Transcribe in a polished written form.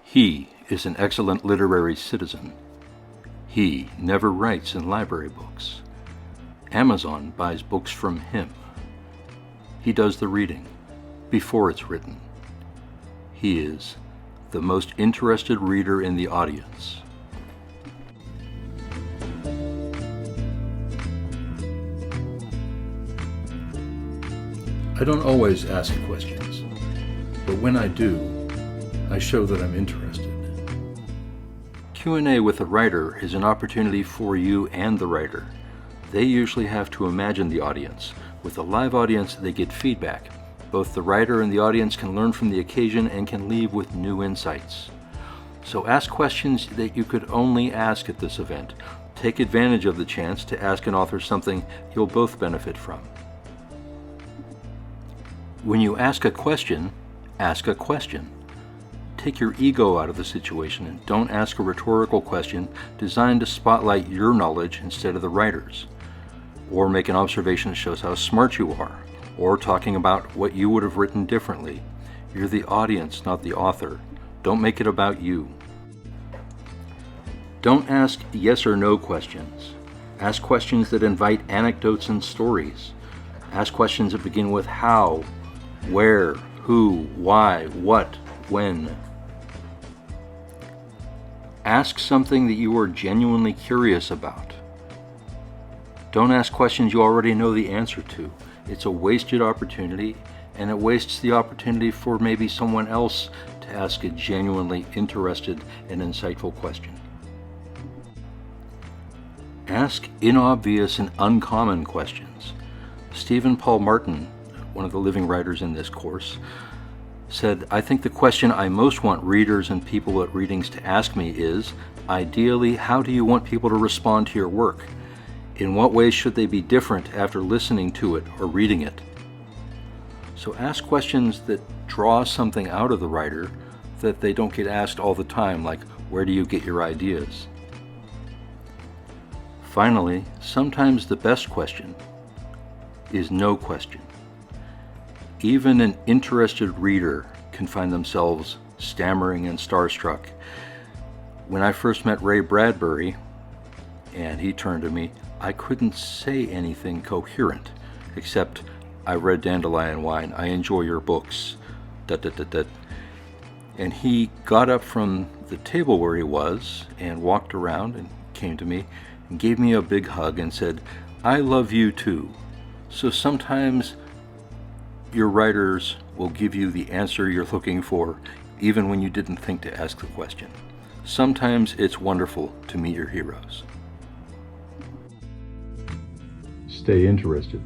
He is an excellent literary citizen. He never writes in library books. Amazon buys books from him. He does the reading before it's written. He is the most interested reader in the audience. I don't always ask questions, but when I do, I show that I'm interested. Q&A with a writer is an opportunity for you and the writer. They usually have to imagine the audience. With a live audience, they get feedback. Both the writer and the audience can learn from the occasion and can leave with new insights. So ask questions that you could only ask at this event. Take advantage of the chance to ask an author something you'll both benefit from. When you ask a question, ask a question. Take your ego out of the situation and don't ask a rhetorical question designed to spotlight your knowledge instead of the writer's, or make an observation that shows how smart you are, or talking about what you would have written differently. You're the audience, not the author. Don't make it about you. Don't ask yes or no questions. Ask questions that invite anecdotes and stories. Ask questions that begin with how, where, who, why, what, when. Ask something that you are genuinely curious about. Don't ask questions you already know the answer to. It's a wasted opportunity, and it wastes the opportunity for maybe someone else to ask a genuinely interested and insightful question. Ask inobvious and uncommon questions. Stephen Paul Martin, one of the living writers in this course, said, "I think the question I most want readers and people at readings to ask me is, ideally, how do you want people to respond to your work? In what ways should they be different after listening to it or reading it?" So ask questions that draw something out of the writer that they don't get asked all the time, like, where do you get your ideas? Finally, sometimes the best question is no question. Even an interested reader can find themselves stammering and starstruck. When I first met Ray Bradbury, and he turned to me, I couldn't say anything coherent, except, "I read Dandelion Wine, I enjoy your books, ... And he got up from the table where he was and walked around and came to me and gave me a big hug and said, "I love you too." So sometimes your writers will give you the answer you're looking for, even when you didn't think to ask the question. Sometimes it's wonderful to meet your heroes. Stay interested.